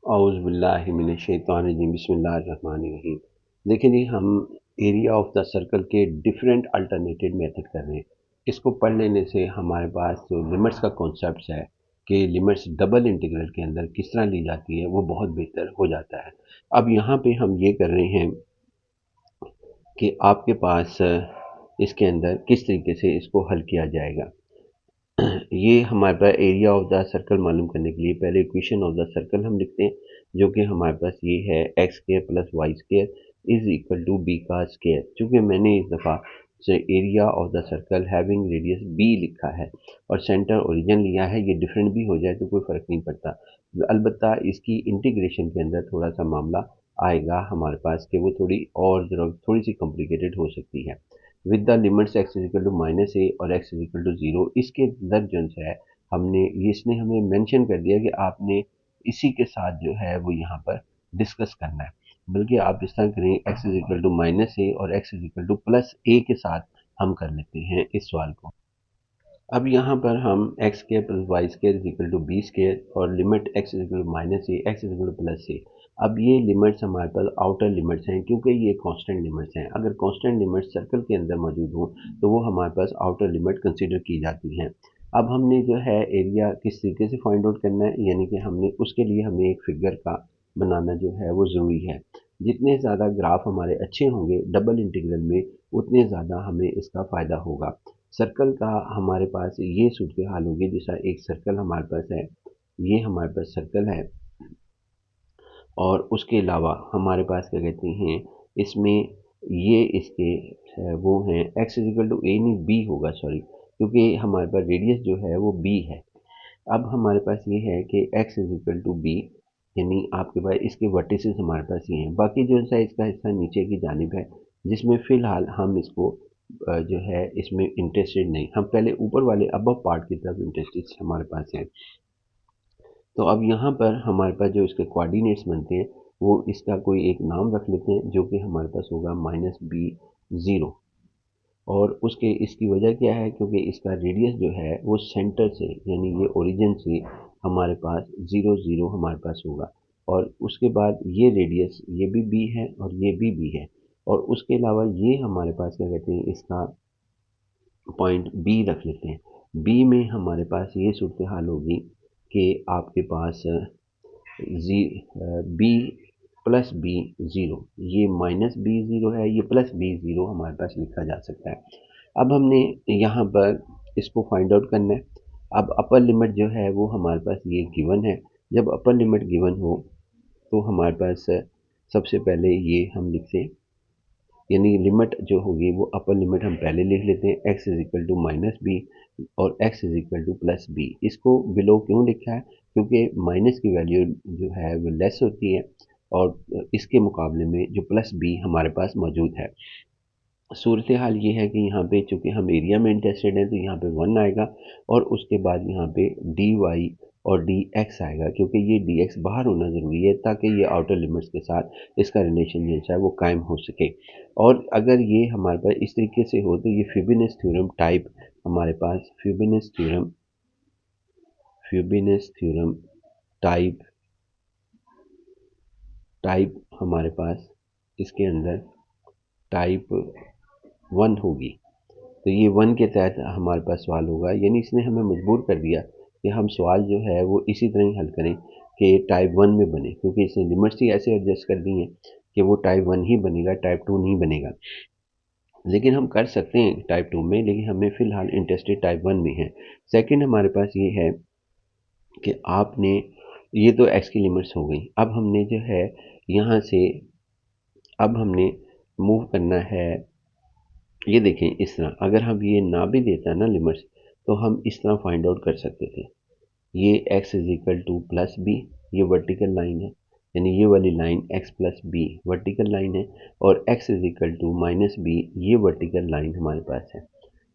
औज़ुबिल्लाहिमिनश्शैतानिर्रजीम बिस्मिल्लाहिर्रहमानिर्रहीम। देखिए जी, हम एरिया ऑफ द सर्कल के डिफरेंट अल्टरनेटिव मेथड कर रहे हैं। इसको पढ़ लेने से हमारे पास जो लिमिट्स का कॉन्सेप्ट है कि लिमिट्स डबल इंटीग्रल के अंदर किस तरह ली जाती है वो बहुत बेहतर हो जाता है। अब यहाँ पे हम ये कर रहे हैं कि आपके पास इसके अंदर किस तरीके से इसको हल किया जाएगा। ये हमारे पास एरिया ऑफ द सर्कल मालूम करने के लिए पहले इक्वेशन ऑफ द सर्कल हम लिखते हैं, जो कि हमारे पास ये है x square plus Y square is equal to B का स्क्वायर। चूँकि मैंने इस दफ़ा से area of the circle having radius b लिखा है और सेंटर ओरिजिन लिया है, ये डिफरेंट भी हो जाए तो कोई फ़र्क नहीं पड़ता। अलबत्ता इसकी इंटीग्रेशन के अंदर थोड़ा सा मामला आएगा हमारे पास कि वो थोड़ी और ज़रा थोड़ी सी कॉम्प्लिकेटेड हो सकती है। With the limits X is equal to minus A और X is equal to zero, इसके अंदर जो है हमने इसने हमें मेंशन कर दिया कि आपने इसी के साथ जो है वो यहाँ पर डिस्कस करना है। बल्कि आप इस तरह करें, X is equal to minus A और X is equal to plus A के साथ हम कर लेते हैं इस सवाल को। अब यहाँ पर हम X square plus Y square is equal to B square और limit X is equal to minus A X is equal to plus A. अब ये लिमिट्स हमारे पास आउटर लिमिट्स हैं, क्योंकि ये कांस्टेंट लिमिट्स हैं। अगर कांस्टेंट लिमिट्स सर्कल के अंदर मौजूद हों तो वो हमारे पास आउटर लिमिट कंसीडर की जाती हैं। अब हमने जो है एरिया किस तरीके से फाइंड आउट करना है, यानी कि हमने उसके लिए हमें एक फिगर का बनाना जो है वो ज़रूरी है। जितने ज़्यादा ग्राफ हमारे अच्छे होंगे डबल इंटीग्रल में, उतने ज़्यादा हमें इसका फ़ायदा होगा। सर्कल का हमारे पास ये सूरत हाल होगी, जैसा एक सर्कल हमारे पास है, ये हमारे पास सर्कल है और उसके अलावा हमारे पास क्या कहते हैं इसमें ये इसके वो हैं एक्स इजिकल टू ए नहीं बी होगा, सॉरी, क्योंकि हमारे पास रेडियस जो है वो बी है। अब हमारे पास ये है कि एक्स इजिकल टू बी, यानी आपके पास इसके वर्टिसेस हमारे पास ये हैं। बाकी जो सा इसका हिस्सा नीचे की जानिब है, जिसमें फ़िलहाल हम इसको जो है इसमें इंटरेस्टेड नहीं, हम पहले ऊपर वाले अबव पार्ट की तरफ इंटरेस्टेड हमारे पास हैं। तो अब यहाँ पर हमारे पास जो इसके कोऑर्डिनेट्स बनते हैं वो इसका कोई एक नाम रख लेते हैं, जो कि हमारे पास होगा माइनस बी ज़ीरो। और उसके इसकी वजह क्या है, क्योंकि इसका रेडियस जो है वो सेंटर से, यानी ये ओरिजिन से हमारे पास ज़ीरो ज़ीरो हमारे पास होगा। और उसके बाद ये रेडियस ये भी बी है और ये भी है। और उसके अलावा ये हमारे पास क्या कहते हैं इसका पॉइंट बी रख लेते हैं। बी में हमारे पास ये सूरत हाल होगी कि आपके पास जी बी प्लस बी ज़ीरो, ये माइनस बी ज़ीरो है, ये प्लस बी ज़ीरो हमारे पास लिखा जा सकता है। अब हमने यहाँ पर इसको फाइंड आउट करना है। अब अपर लिमिट जो है वो हमारे पास ये गिवन है। जब अपर लिमिट गिवन हो तो हमारे पास सबसे पहले ये हम लिखते हैं, यानी लिमिट जो होगी वो अपर लिमिट हम पहले लिख लेते हैं, X is equal to minus B और X is equal to plus B. इसको बिलो क्यों लिखा है, क्योंकि माइनस की वैल्यू जो है वो लेस होती है और इसके मुकाबले में जो प्लस बी हमारे पास मौजूद है। सूरत हाल ये है कि यहाँ पे चूँकि हम एरिया में इंटरेस्टेड हैं तो यहाँ पे 1 आएगा और उसके बाद यहाँ पे डी वाई और डी एक्स आएगा, क्योंकि ये डी एक्स बाहर होना ज़रूरी है ताकि ये आउटर लिमिट्स के साथ इसका रिलेशन जो है वो कायम हो सके। और अगर ये हमारे पास इस तरीके से हो तो ये फ्यूबिनस थ्योरम टाइप हमारे पास फ्यूबिनस थ्योरम टाइप टाइप हमारे पास इसके अंदर टाइप 1 होगी। तो ये 1 के तहत हमारे पास सवाल होगा, यानी इसने हमें मजबूर कर दिया कि हम सवाल जो है वो इसी तरह ही हल करें कि टाइप 1 में बने, क्योंकि इसने लिमिट्स ही ऐसे एडजस्ट कर दी हैं कि वो टाइप 1 ही बनेगा, टाइप 2 नहीं बनेगा। लेकिन हम कर सकते हैं टाइप 2 में, लेकिन हमें फ़िलहाल इंटरेस्टेड टाइप 1 में है। सेकंड हमारे पास ये है कि आपने ये तो एक्स की लिमिट्स हो गई। अब हमने जो है यहाँ से अब हमने मूव करना है। ये देखें इस तरह, अगर हम ये ना भी देता ना लिमिट्स, तो हम इस तरह फाइंड आउट कर सकते थे। ये x is equal to plus B, ये वर्टिकल लाइन है, यानी ये वाली लाइन x plus b vertical line है, और x is equal to minus b ये वर्टिकल लाइन हमारे पास है।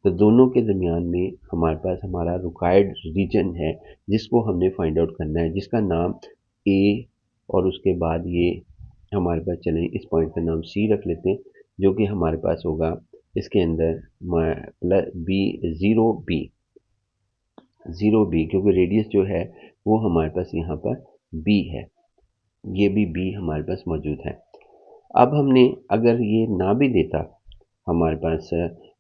तो दोनों के दरमियान में हमारे पास हमारा रिक्वायर्ड रीजन है जिसको हमने फाइंड आउट करना है, जिसका नाम a और उसके बाद ये हमारे पास चलें इस पॉइंट का नाम c रख लेते हैं, जो कि हमारे पास होगा इसके अंदर प्लस बी ज़ीरो बी, क्योंकि रेडियस जो है वो हमारे पास यहाँ पर बी है। ये भी बी हमारे पास मौजूद है। अब हमने अगर ये ना भी देता हमारे पास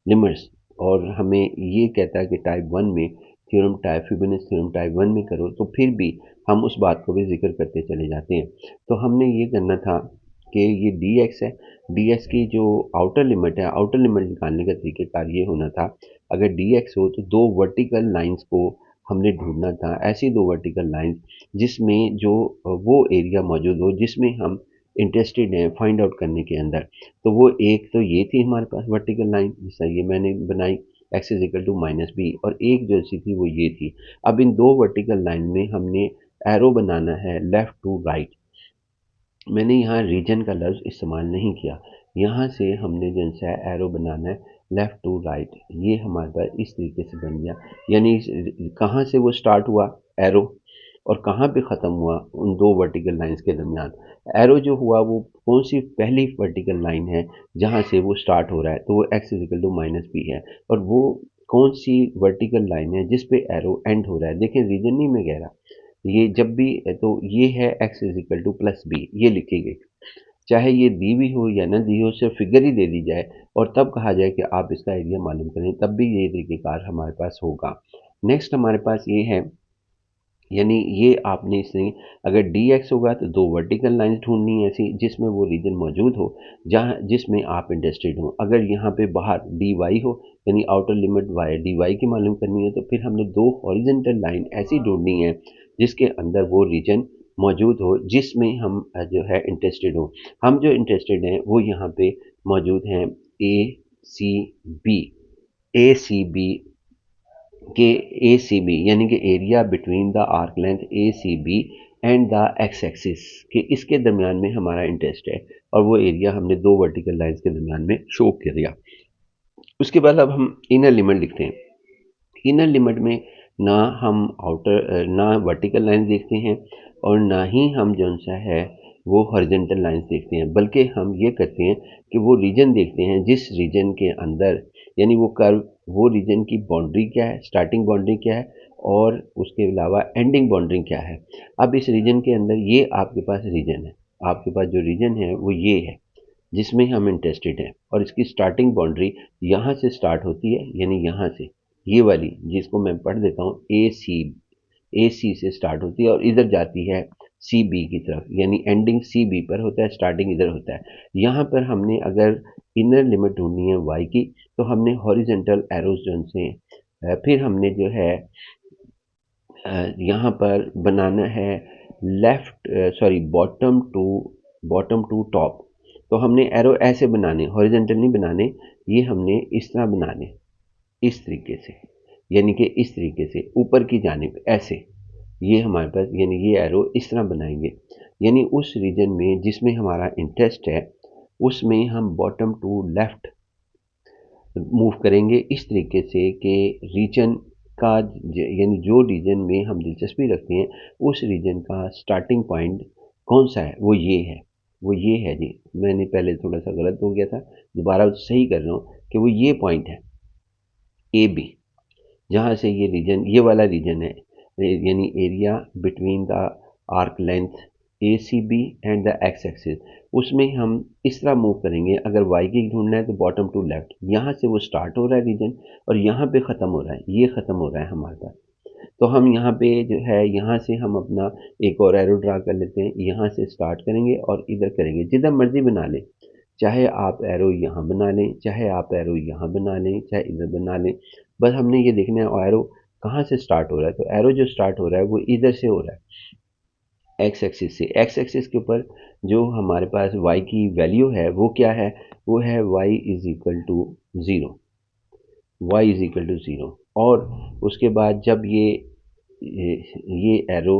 लिमिट्स, और हमें ये कहता है कि टाइप वन में theorem type Fibonacci theorem type one में करो, तो फिर भी हम उस बात को भी जिक्र करते चले जाते हैं। तो हमने ये करना था कि ये डी एक्स है, डी एक्स की जो आउटर लिमिट है, आउटर लिमिट निकालने का तरीकेकार ये होना था, अगर डी एक्स हो तो दो वर्टिकल लाइंस को हमने ढूंढना था, ऐसी दो वर्टिकल लाइंस जिसमें जो वो एरिया मौजूद हो जिसमें हम इंटरेस्टेड हैं फाइंड आउट करने के अंदर। तो वो एक तो ये थी हमारे पास वर्टिकल लाइन, जैसा ये मैंने बनाई, x is equal to minus B, और एक जो सी थी वो ये थी। अब इन दो वर्टिकल लाइन में हमने एरो बनाना है लेफ्ट टू राइट। मैंने यहाँ रीजन का लफ्ज़ इस्तेमाल नहीं किया, यहाँ से हमने जो है एरो बनाना है लेफ़्ट टू राइट। ये हमारे पास इस तरीके से बन गया, यानी कहाँ से वो स्टार्ट हुआ एरो, और कहाँ पे ख़त्म हुआ उन दो वर्टिकल लाइंस के दरमियान। एरो जो हुआ वो कौन सी पहली वर्टिकल लाइन है जहाँ से वो स्टार्ट हो रहा है, तो वो x is equal to minus b है। और वो कौन सी वर्टिकल लाइन है जिस पे एरो एंड हो रहा है, देखिए रीजन नहीं मैं कह रहा, ये जब भी, तो ये है x is equal to plus B, ये लिखी गई, चाहे ये दी भी हो या ना दी हो, सिर्फ फिगर ही दे दी जाए और तब कहा जाए कि आप इसका एरिया मालूम करें, तब भी ये तरीक़ेकार हमारे पास होगा। नेक्स्ट हमारे पास ये है, यानी ये आपने इसमें अगर डी एक्स होगा तो दो वर्टिकल लाइंस ढूंढनी है ऐसी जिसमें वो रीजन मौजूद हो जहाँ जिसमें आप इंटरेस्टेड हो। अगर यहाँ पे बाहर डी वाई हो, यानी outer limit y d y की मालूम करनी है, तो फिर हमने दो हॉरिजेंटल लाइन ऐसी ढूंढनी है जिसके अंदर वो रीजन मौजूद हो जिसमें हम जो है इंटरेस्टेड हो। हम जो इंटरेस्टेड हैं वो यहाँ पे मौजूद हैं ए सी बी, ए सी बी के, ए सी बी यानी कि area between the arc length a c b and the x axis के, इसके दरमियान में हमारा इंटरेस्ट है, और वो एरिया हमने दो वर्टिकल लाइंस के दरमियान में शो कर दिया। उसके बाद अब हम इनर लिमिट लिखते हैं। इनर लिमिट में ना हम आउटर ना वर्टिकल लाइन देखते हैं और ना ही हम जो सा है वो हॉरिजॉन्टल लाइंस देखते हैं, बल्कि हम ये करते हैं कि वो रीजन देखते हैं जिस रीजन के अंदर, यानी वो कर्व, वो रीजन की बाउंड्री क्या है, स्टार्टिंग बाउंड्री क्या है और उसके अलावा एंडिंग बाउंड्री क्या है। अब इस रीजन के अंदर ये आपके पास रीजन है, आपके पास जो रीजन है वो ये है जिसमें हम इंटरेस्टेड हैं, और इसकी स्टार्टिंग बाउंड्री यहाँ से स्टार्ट होती है, यानी यहाँ से ये वाली जिसको मैं पढ़ देता हूँ, ए सी से स्टार्ट होती है और इधर जाती है सी बी की तरफ, यानी एंडिंग सी बी पर होता है, स्टार्टिंग इधर होता है। यहाँ पर हमने अगर इनर लिमिट ढूंढनी है वाई की, तो हमने हॉरिजेंटल एरोज जो से फिर हमने जो है यहाँ पर बनाना है left sorry bottom to top. तो हमने एरो ऐसे बनाने, हॉरिजेंटल नहीं बनाने, ये हमने इस तरह बनाने, इस तरीके से, यानी कि इस तरीके से ऊपर की जानिब ऐसे, ये हमारे पास, यानी ये एरो इस तरह बनाएंगे, यानी उस रीजन में जिसमें हमारा इंटरेस्ट है उसमें हम बॉटम टू लेफ्ट मूव करेंगे इस तरीके से कि रीजन का यानी जो रीजन में हम दिलचस्पी रखते हैं उस रीजन का स्टार्टिंग पॉइंट कौन सा है, वो ये है, वो ये है जी। मैंने पहले थोड़ा सा गलत हो गया था, दोबारा सही कर रहा हूँ कि वो ये पॉइंट है ए बी, जहाँ से ये रीजन, ये वाला रीजन है, यानी area between the arc length a c b and the x axis, उसमें हम इस तरह मूव करेंगे। अगर वाई की ढूंढना है तो बॉटम टू लेफ्ट, यहाँ से वो स्टार्ट हो रहा है रीजन और यहाँ पे ख़त्म हो रहा है, ये ख़त्म हो रहा है हमारे पास। तो हम यहाँ पे जो है, यहाँ से हम अपना एक और एरो ड्रा कर लेते हैं, यहाँ से स्टार्ट करेंगे और इधर करेंगे, जिधर मर्जी बना लें, चाहे आप एरो यहाँ बना लें, चाहे आप एरो यहाँ बना लें, चाहे इधर बना लें, बस हमने ये देखना है एरो कहाँ से स्टार्ट हो रहा है। तो एरो जो स्टार्ट हो रहा है वो इधर से हो रहा है, एक्स एक्सिस से। एक्स एक्सिस के ऊपर जो हमारे पास वाई की वैल्यू है वो क्या है, वो है y is equal to zero, y is equal to zero. और उसके बाद जब ये एरो,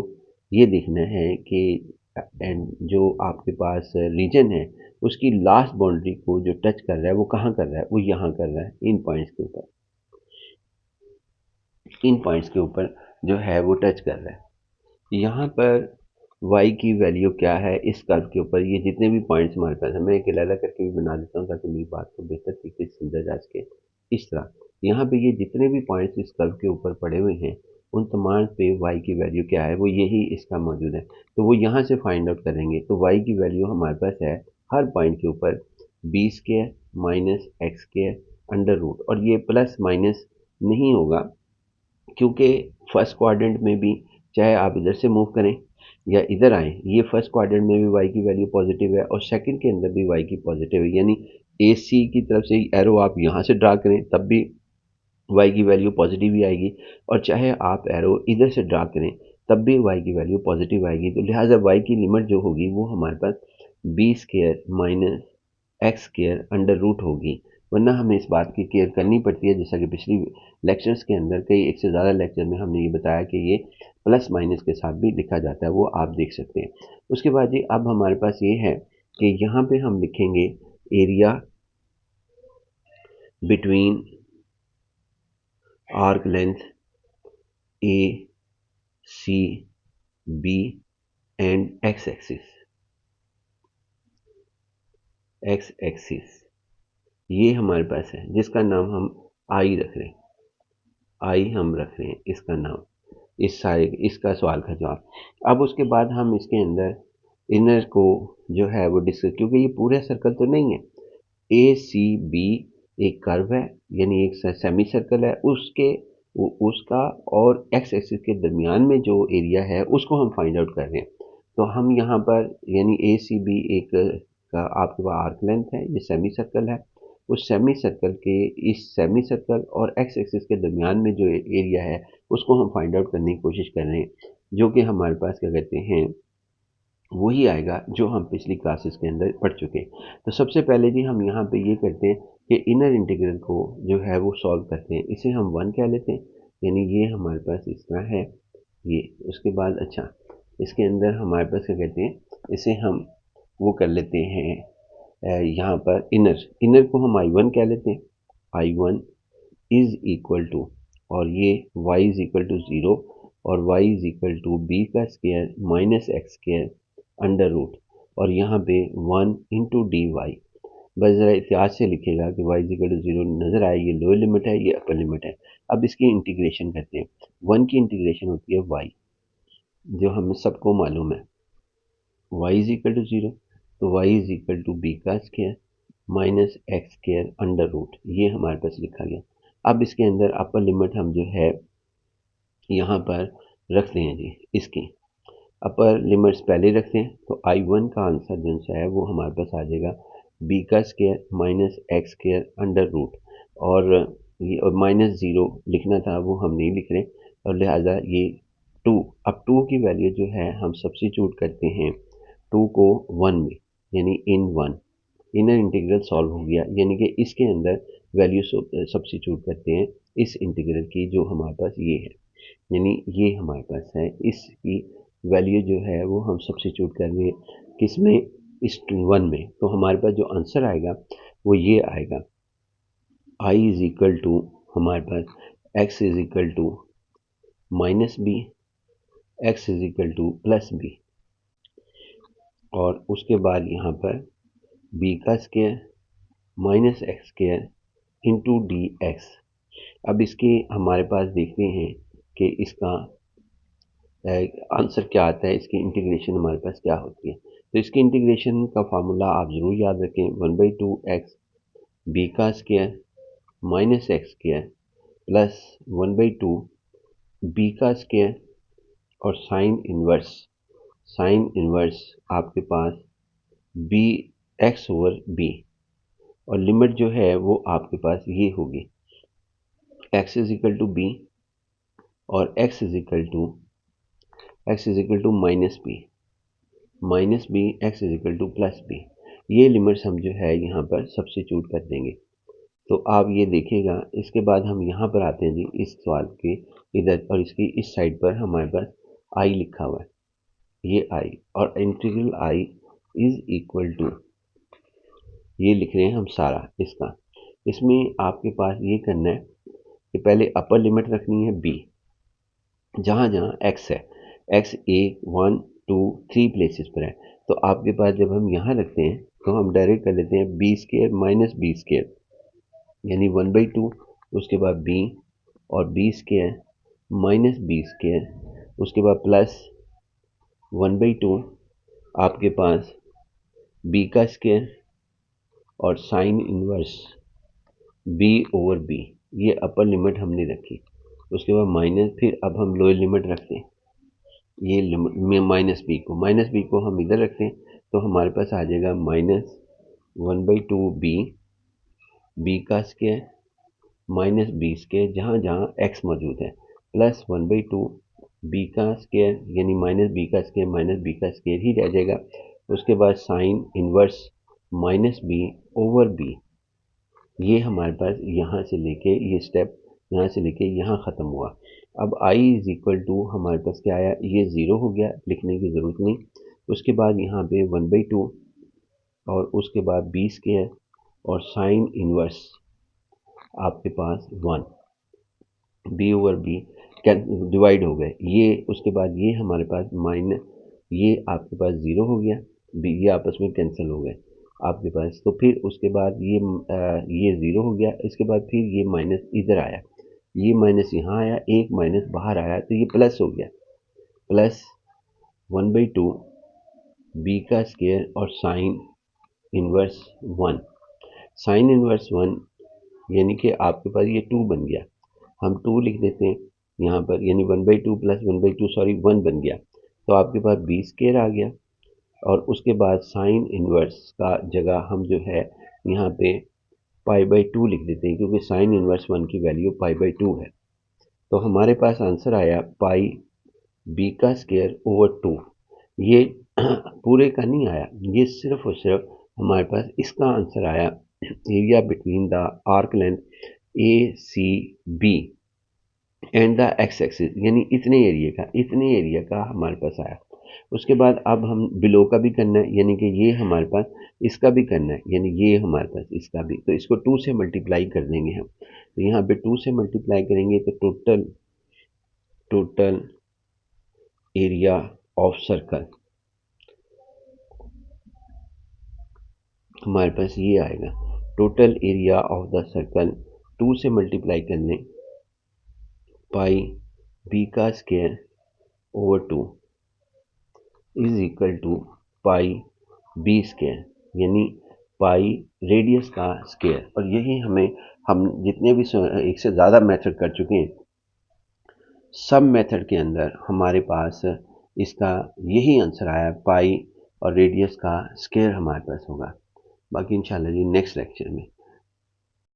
ये देखना है कि एंड जो आपके पास रीजन है उसकी लास्ट बाउंड्री को जो टच कर रहा है वो कहाँ कर रहा है, वो यहाँ कर रहा है, इन पॉइंट्स के ऊपर, इन पॉइंट्स के ऊपर जो है वो टच कर रहा है। यहाँ पर y की वैल्यू क्या है इस कर्व के ऊपर, ये जितने भी पॉइंट्स हमारे पास है, मैं एक अलग करके भी बना देता हूँ ताकि मेरी बात को बेहतर तरीके से समझा जा सके। इस तरह यहाँ पे ये जितने भी पॉइंट्स इस कर्व के ऊपर पड़े हुए हैं उन तमाम पे y की वैल्यू क्या है, वो यही इसका मौजूद है। तो वो यहाँ से फाइंड आउट करेंगे। तो y की वैल्यू हमारे पास है हर पॉइंट के ऊपर b square minus x square under root, और ये प्लस माइनस नहीं होगा क्योंकि फर्स्ट क्वाड्रेंट में भी चाहे आप इधर से मूव करें या इधर आए, ये फर्स्ट क्वाड्रेंट में भी y की वैल्यू पॉजिटिव है और सेकंड के अंदर भी y की पॉजिटिव है, यानी ए सी की तरफ से एरो आप यहाँ से ड्रा करें तब भी y की वैल्यू पॉजिटिव ही आएगी, और चाहे आप एरो इधर से ड्रा करें तब भी y की वैल्यू पॉजिटिव आएगी। तो लिहाजा y की लिमिट जो होगी वो हमारे पास B square minus x square under root होगी। वरना हमें इस बात की केयर करनी पड़ती है, जैसा कि पिछली लेक्चर्स के अंदर कई एक से ज़्यादा लेक्चर में हमने ये बताया कि ये प्लस माइनस के साथ भी लिखा जाता है, वो आप देख सकते हैं। उसके बाद जी अब हमारे पास ये है कि यहाँ पे हम लिखेंगे area between arc length a c b and x axis ये हमारे पास है, जिसका नाम हम आई रख रहे हैं, आई हम रख रहे हैं इसका नाम, इस सारे इसका सवाल का जवाब। अब उसके बाद हम इसके अंदर इनर को जो है वो डिस्कस, क्योंकि ये पूरा सर्कल तो नहीं है, ए सी बी एक कर्व है, यानी एक सेमी सर्कल है, उसका और एक्स एक्सिस के दरमियान में जो एरिया है उसको हम फाइंड आउट कर रहे हैं। तो हम यहाँ पर यानी ए सी बी एक का आपके पास आर्क लेंथ है, ये सेमी सर्कल है, उस सेमी सर्कल के इस सेमी सर्कल और एक्स एक्सिस के दरमियान में जो एरिया है उसको हम फाइंड आउट करने की कोशिश कर रहे हैं, जो कि हमारे पास क्या कहते हैं वही आएगा जो हम पिछली क्लासेस के अंदर पढ़ चुके हैं। तो सबसे पहले जी हम यहाँ पे ये करते हैं कि इनर इंटीग्रल को जो है वो सॉल्व करते हैं, इसे हम 1 कह लेते हैं, यानी ये हमारे पास इस तरह है ये। उसके बाद अच्छा इसके अंदर हमारे पास क्या कहते हैं, इसे हम वो कर लेते हैं यहाँ पर इनर को हम I1 कह लेते हैं, I1 इज इक्वल टू, और ये y इज इक्वल टू 0 और y is equal to B का square minus x square under root, और यहाँ पे 1 इंटू डी वाई। बस ज़रा एहतियात से लिखेगा कि y इज इक्वल टू 0 नज़र आए, ये लोअर लिमिट है, ये अपर लिमिट है। अब इसकी इंटीग्रेशन करते हैं। 1 की इंटीग्रेशन होती है y, जो हमें सबको मालूम है, y इज इक्वल टू 0, तो y is equal to B का square minus x square under root, ये हमारे पास लिखा गया। अब इसके अंदर अपर लिमिट हम जो है यहाँ पर रखते हैं जी, इसकी अपर लिमिट्स पहले रखते हैं, तो I1 का आंसर जो सा है वो हमारे पास आ जाएगा बी का square minus x square under root, और ये और माइनस 0 लिखना था वो हम नहीं लिख रहे, और लिहाजा ये 2, अब 2 की वैल्यू जो है हम सब्स्टिट्यूट करते हैं 2 को 1 में, यानी इन 1 इनर इंटीग्रल सॉल्व हो गया, यानी कि इसके अंदर वैल्यू सब्स्टिट्यूट करते हैं इस इंटीग्रल की जो हमारे पास ये है, यानी ये हमारे पास है, इसकी वैल्यू जो है वो हम सब्स्टिट्यूट कर रहे हैं किस में, इस 1 में। तो हमारे पास जो आंसर आएगा वो ये आएगा, आई इज इक्वल टू हमारे पास X is equal to minus B, X is equal to plus B, और उसके बाद यहाँ पर बी का square minus x square into D X. अब इसके हमारे पास देखते हैं कि इसका आंसर क्या आता है, इसकी इंटीग्रेशन हमारे पास क्या होती है। तो इसकी इंटीग्रेशन का फार्मूला आप ज़रूर याद रखें, 1/2 एक्स बी का square minus x square plus 1/2 B का स्क्वायर और साइन इनवर्स आपके पास बी एक्स ओवर बी, और लिमिट जो है वो आपके पास ये होगी X is equal to B और X is equal to minus B X is equal to plus B. ये लिमिट्स हम जो है यहाँ पर सब्स्टिट्यूट कर देंगे। तो आप ये देखिएगा, इसके बाद हम यहाँ पर आते हैं जी इस सवाल के इधर, और इसकी इस साइड पर हमारे पास आई लिखा हुआ है, ये आई, और integral I is equal to ये लिख रहे हैं हम सारा इसका। इसमें आपके पास ये करना है कि पहले अपर लिमिट रखनी है बी, जहाँ जहाँ एक्स है, एक्स 1 2 3 प्लेसेस पर है, तो आपके पास जब हम यहाँ रखते हैं तो हम डायरेक्ट कर लेते हैं b square minus b square, यानी 1/2, उसके बाद बी और b square minus b square, उसके बाद प्लस 1/2 आपके पास बी का स्केयर और sine inverse b over b, ये अपर लिमिट हमने रखी। उसके बाद माइनस, फिर अब हम लोअर लिमिट रखते हैं, ये लिमिट माइनस बी को हम इधर रखते हैं, तो हमारे पास आ जाएगा -1/2 बी का स्केयर माइनस बी स्केयर, जहाँ जहाँ एक्स मौजूद है, प्लस 1/2 बी का स्केयर, यानी माइनस बी का स्केयर माइनस बी का स्केयर ही रह जाएगा। उसके बाद sine inverse minus b over b, ये हमारे पास यहाँ से लेके ये स्टेप यहाँ से लेके यहाँ ख़त्म हुआ। अब i इज़ इक्वल टू हमारे पास क्या आया, ये ज़ीरो हो गया, लिखने की ज़रूरत नहीं। उसके बाद यहाँ पे 1/2 और उसके बाद बी स्केयर और साइन इनवर्स आपके पास 1 बी ओवर बी डिवाइड हो गए ये। उसके बाद ये हमारे पास माइनस, ये आपके पास ज़ीरो हो गया, ये आपस में कैंसिल हो गए आपके पास। तो फिर उसके बाद ये ज़ीरो हो गया, इसके बाद फिर ये माइनस इधर आया, ये माइनस यहाँ आया, एक माइनस बाहर आया, तो ये प्लस हो गया, प्लस 1/2 बी का स्केयर और साइन इनवर्स 1, साइन इनवर्स 1 यानी कि आपके पास ये 2 बन गया, हम 2 लिख देते हैं यहाँ पर, यानी 1/2 प्लस 1/2 सॉरी 1 बन गया। तो आपके पास बी स्केयर आ गया और उसके बाद साइन इनवर्स का जगह हम जो है यहाँ पे π/2 लिख देते हैं, क्योंकि साइन इनवर्स 1 की वैल्यू π/2 है। तो हमारे पास आंसर आया पाई बी का स्केयर ओवर 2। ये पूरे का नहीं आया, ये सिर्फ और सिर्फ हमारे पास इसका आंसर आया, area between the arc length a c b and the x axis, यानी इतने एरिया का हमारे पास आया। उसके बाद अब हम बिलो का भी करना है, यानी कि ये हमारे पास इसका भी करना है, यानी ये हमारे पास इसका भी, तो इसको 2 से मल्टीप्लाई कर देंगे हम। तो यहाँ पे 2 से मल्टीप्लाई करेंगे तो टोटल एरिया ऑफ सर्कल हमारे पास ये आएगा, total area of the circle 2 से मल्टीप्लाई करने पाई बी का square over 2 is equal to pi b square, यानी पाई रेडियस का स्केयर। और यही हम जितने भी एक से ज़्यादा मेथड कर चुके हैं, सब मेथड के अंदर हमारे पास इसका यही आंसर आया, पाई और रेडियस का स्केयर हमारे पास होगा। बाकी इंशाल्लाह जी नेक्स्ट लेक्चर में।